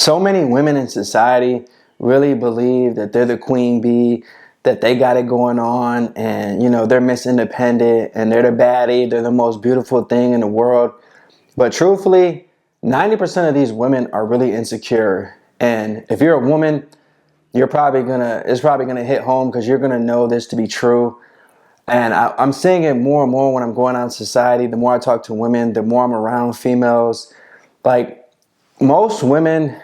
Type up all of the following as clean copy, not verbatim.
so many women in society really believe that they're the queen bee, that they got it going on, and they're Miss Independent and they're the baddie, they're the most beautiful thing in the world. But truthfully, 90% of these women are really insecure. And if you're a woman, it's probably gonna hit home because you're gonna know this to be true. And I'm seeing it more and more when I'm going out in society. The more I talk to women, the more I'm around females. Like most women,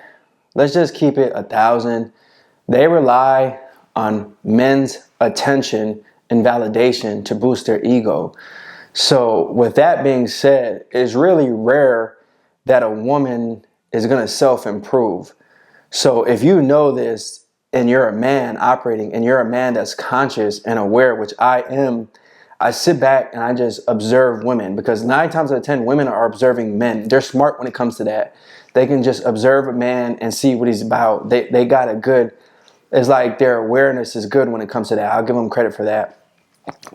let's just keep it 1,000. They rely on men's attention and validation to boost their ego. So with that being said, it's really rare that a woman is going to self-improve. So if you know this and you're a man operating and you're a man that's conscious and aware, which I am, I sit back and I just observe women, because 9 times out of 10 women are observing men. They're smart when it comes to that. They can just observe a man and see what he's about. They got a good, it's like their awareness is good when it comes to that. I'll give them credit for that.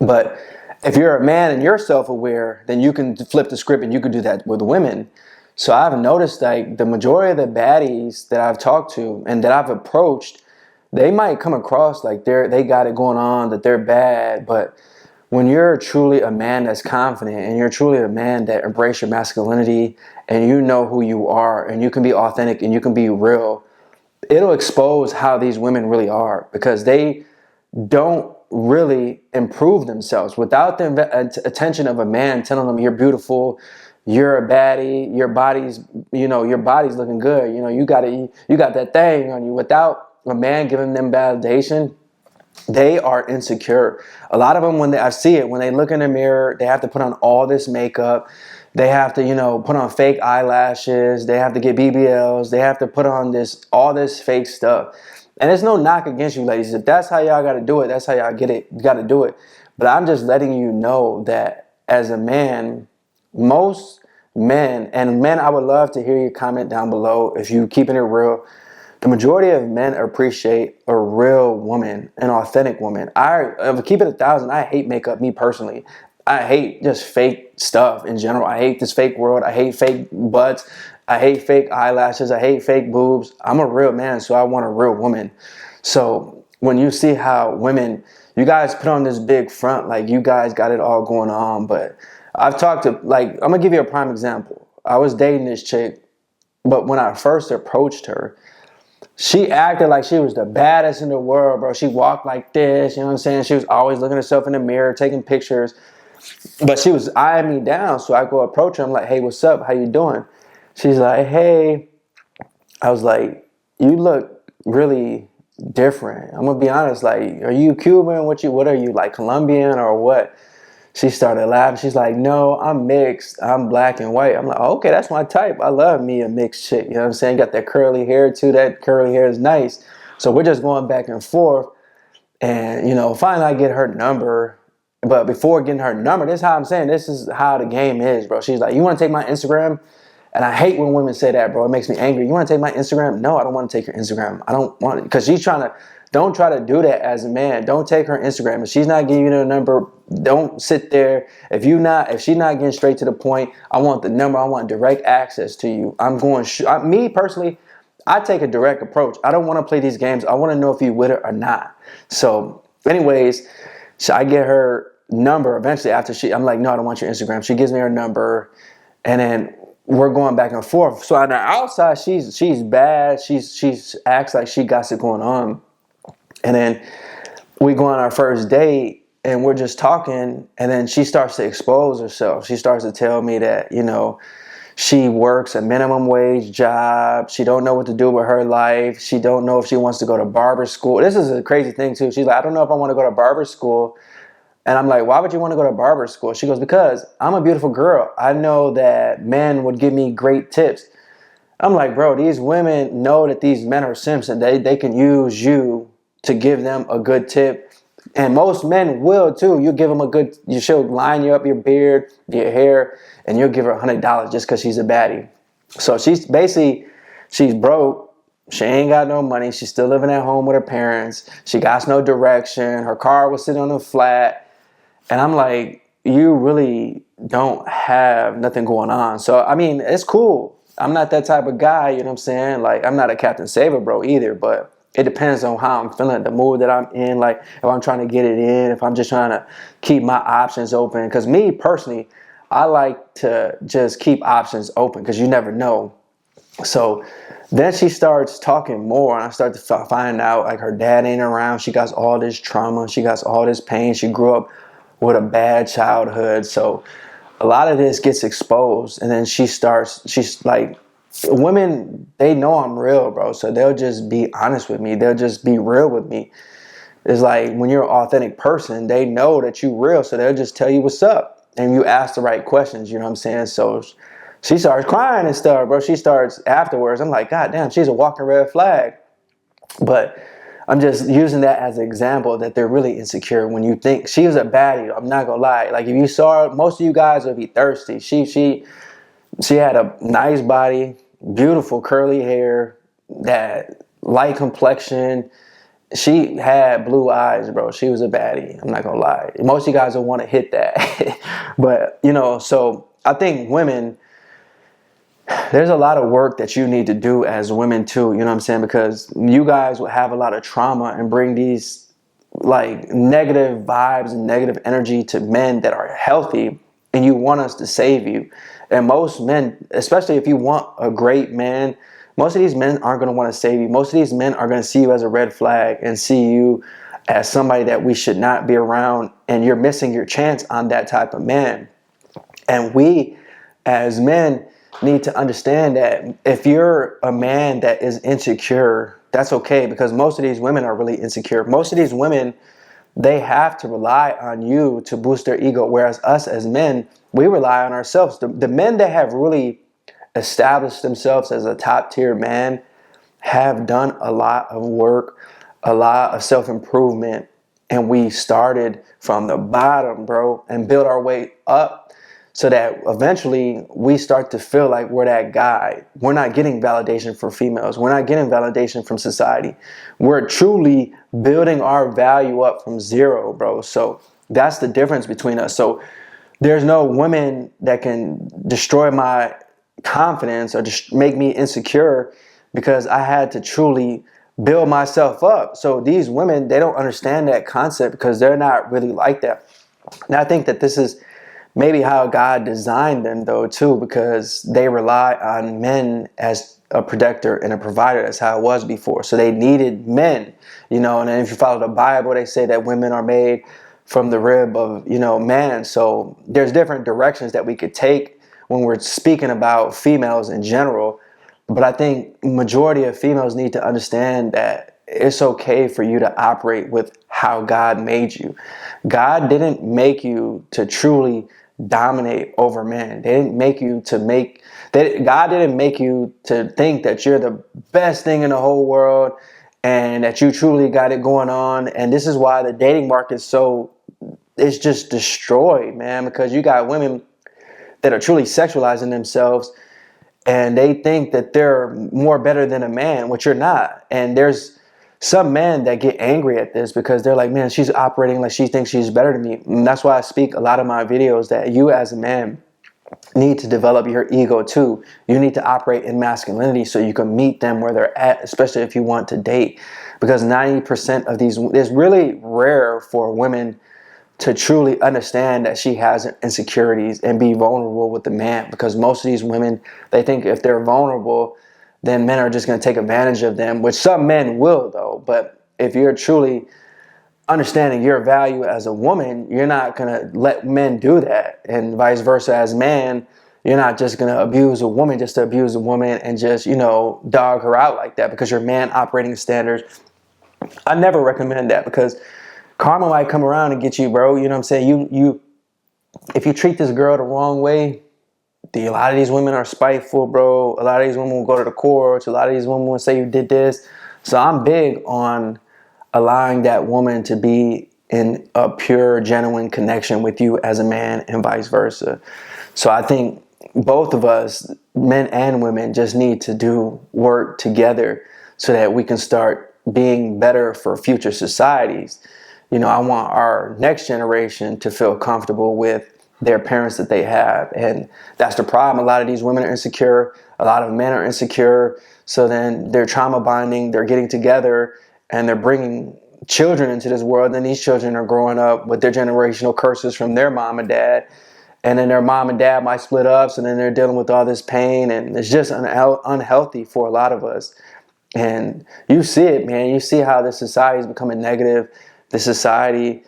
But if you're a man and you're self-aware, then you can flip the script and you can do that with women. So I've noticed like the majority of the baddies that I've talked to and that I've approached, they might come across like they got it going on, that they're bad. But when you're truly a man that's confident and you're truly a man that embraces your masculinity and you know who you are and you can be authentic and you can be real, it'll expose how these women really are, because they don't really improve themselves without the attention of a man telling them you're beautiful, you're a baddie, your body's looking good, you got that thing on you. Without a man giving them validation, they are insecure. A lot of them, I see it, when they look in the mirror, they have to put on all this makeup. They have to, put on fake eyelashes. They have to get BBLs. They have to put on all this fake stuff. And there's no knock against you, ladies. If that's how y'all got to do it, that's how y'all get it. You got to do it. But I'm just letting you know that as a man, most men, and men, I would love to hear your comment down below if you keeping it real. The majority of men appreciate a real woman, an authentic woman. I keep it 1,000. I hate makeup, me personally. I hate just fake stuff in general. I hate this fake world. I hate fake butts. I hate fake eyelashes. I hate fake boobs. I'm a real man, so I want a real woman. So when you see how women, you guys put on this big front, like you guys got it all going on. But I've talked to, like, I'm going to give you a prime example. I was dating this chick, but when I first approached her, she acted like she was the baddest in the world, bro. She walked like this, you know what I'm saying? She was always looking at herself in the mirror, taking pictures. But she was eyeing me down, so I go approach her. I'm like, hey, what's up? How you doing? She's like, hey. I was like, you look really different. I'm going to be honest. Like, are you Cuban? What are you, like Colombian or what? She started laughing. She's like, no, I'm mixed. I'm black and white. I'm like, oh, okay, that's my type. I love me a mixed chick. You know what I'm saying? Got that curly hair too. That curly hair is nice. So we're just going back and forth. And, finally I get her number. But before getting her number, this is how I'm saying, this is how the game is, bro. She's like, you want to take my Instagram? And I hate when women say that, bro. It makes me angry. You want to take my Instagram? No, I don't want to take your Instagram. I don't want it. Because she's trying to, don't try to do that as a man. Don't take her Instagram. If she's not giving you the number, don't sit there. If she's not getting straight to the point, I want the number. I want direct access to you. I'm going, me personally, I take a direct approach. I don't want to play these games. I want to know if you with it or not. So anyways, so I get her number eventually after I'm like, no, I don't want your Instagram. She gives me her number, and then we're going back and forth. So on the outside, she's bad. She's acts like she got it going on. And then we go on our first date and we're just talking, and then she starts to expose herself. She starts to tell me that, she works a minimum wage job. She don't know what to do with her life. She don't know if she wants to go to barber school. This is a crazy thing too. She's like, I don't know if I want to go to barber school. And I'm like, why would you want to go to barber school? She goes, because I'm a beautiful girl. I know that men would give me great tips. I'm like, bro, these women know that these men are simps and they can use you to give them a good tip. And most men will too. You give them she'll line you up your beard, your hair, and you'll give her $100 just because she's a baddie. So she's broke. She ain't got no money. She's still living at home with her parents. She got no direction. Her car was sitting on the flat. And I'm like, you really don't have nothing going on. So, I mean, it's cool. I'm not that type of guy, you know what I'm saying? Like, I'm not a Captain Saver, bro, either, but it depends on how I'm feeling, the mood that I'm in. Like, if I'm trying to get it in, if I'm just trying to keep my options open. Because me, personally, I like to just keep options open because you never know. So then she starts talking more, and I start to find out like her dad ain't around. She got all this trauma. She got all this pain. She grew up with a bad childhood. So a lot of this gets exposed, and then she's like, women, they know I'm real, bro. So they'll just be honest with me. They'll just be real with me. It's like when you're an authentic person, they know that you real. So they'll just tell you what's up. And you ask the right questions, you know what I'm saying? So she starts crying and stuff, bro. She starts afterwards. I'm like, God damn, she's a walking red flag. But I'm just using that as an example that they're really insecure. When you think she was a baddie, I'm not gonna lie. Like if you saw her, most of you guys would be thirsty. She had a nice body, beautiful curly hair, that light complexion. She had blue eyes, bro. She was a baddie. I'm not gonna lie. Most of you guys will want to hit that. But, you know, so I think women, there's a lot of work that you need to do as women too, you know what I'm saying? Because you guys will have a lot of trauma and bring these like negative vibes and negative energy to men that are healthy, and you want us to save you. And most men, especially if you want a great man, most of these men aren't going to want to save you. Most of these men are going to see you as a red flag and see you as somebody that we should not be around, and you're missing your chance on that type of man. And we as men need to understand that if you're a man that is insecure, that's okay, because most of these women are really insecure. Most of these women, they have to rely on you to boost their ego, whereas us as men, we rely on ourselves. The men that have really established themselves as a top tier man have done a lot of work, a lot of self-improvement, and we started from the bottom, bro, and built our way up so that eventually we start to feel like we're that guy. We're not getting validation from females. We're not getting validation from society. We're truly building our value up from zero, bro. So that's the difference between us. So there's no women that can destroy my confidence or just make me insecure, because I had to truly build myself up. So these women, they don't understand that concept because they're not really like that. And I think that this is maybe how God designed them though too, because they rely on men as a protector and a provider. That's how it was before. So they needed men, you know. And if you follow the Bible, they say that women are made from the rib of, you know, man. So there's different directions that we could take when we're speaking about females in general. But I think majority of females need to understand that it's okay for you to operate with how God made you. God didn't make you to truly dominate over men. They didn't make you to make that. God didn't make you to think that you're the best thing in the whole world and that you truly got it going on. And this is why the dating market is so, it's just destroyed, man, because you got women that are truly sexualizing themselves, and they think that they're more better than a man, which you're not. And there's some men that get angry at this because they're like, man, she's operating like she thinks she's better than me. And that's why I speak a lot of my videos that you as a man need to develop your ego too. You need to operate in masculinity so you can meet them where they're at, especially if you want to date. Because 90% of these, it's really rare for women to truly understand that she has insecurities and be vulnerable with the man, because most of these women, they think if they're vulnerable, then men are just going to take advantage of them, which some men will though. But if you're truly understanding your value as a woman, you're not going to let men do that, and vice versa. As man, you're not just going to abuse a woman just to abuse a woman and just, you know, dog her out like that because your man operating standards. I never recommend that, because karma might come around and get you, bro. You know what I'm saying? You if you treat this girl the wrong way, a lot of these women are spiteful, bro. A lot of these women will go to the courts. A lot of these women will say you did this. So I'm big on allowing that woman to be in a pure, genuine connection with you as a man, and vice versa. So I think both of us, men and women, just need to do work together so that we can start being better for future societies. You know, I want our next generation to feel comfortable with their parents that they have. And that's the problem. A lot of these women are insecure. A lot of men are insecure, so then they're trauma bonding, they're getting together, and they're bringing children into this world. And these children are growing up with their generational curses from their mom and dad. And then their mom and dad might split up, so then they're dealing with all this pain, and it's just unhealthy for a lot of us. And you see it, man. You see how the society is becoming negative. The society,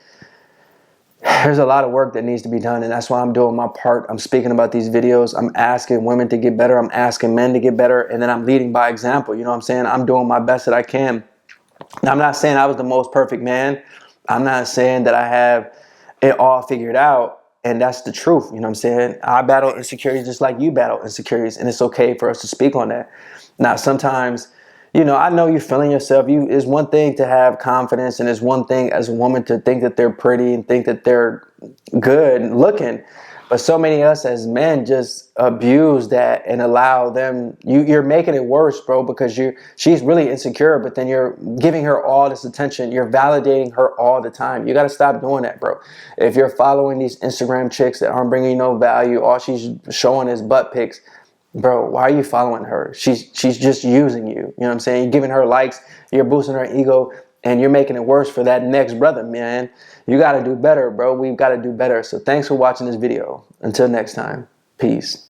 there's a lot of work that needs to be done, and that's why I'm doing my part. I'm speaking about these videos. I'm asking women to get better. I'm asking men to get better, and then I'm leading by example. You know what I'm saying? I'm doing my best that I can. Now, I'm not saying I was the most perfect man. I'm not saying that I have it all figured out. And that's the truth. You know what I'm saying? I battle insecurities just like you battle insecurities. And it's okay for us to speak on that. Now, sometimes, you know, I know you're feeling yourself. It's one thing to have confidence, and it's one thing as a woman to think that they're pretty and think that they're good looking. But so many of us as men just abuse that and allow them. You're making it worse, bro, because she's really insecure, but then you're giving her all this attention. You're validating her all the time. You got to stop doing that, bro. If you're following these Instagram chicks that aren't bringing you no value, all she's showing is butt pics, bro, why are you following her? She's just using you. You know what I'm saying? You're giving her likes, you're boosting her ego, and you're making it worse for that next brother, man. You got to do better, bro. We've got to do better. So thanks for watching this video. Until next time, peace.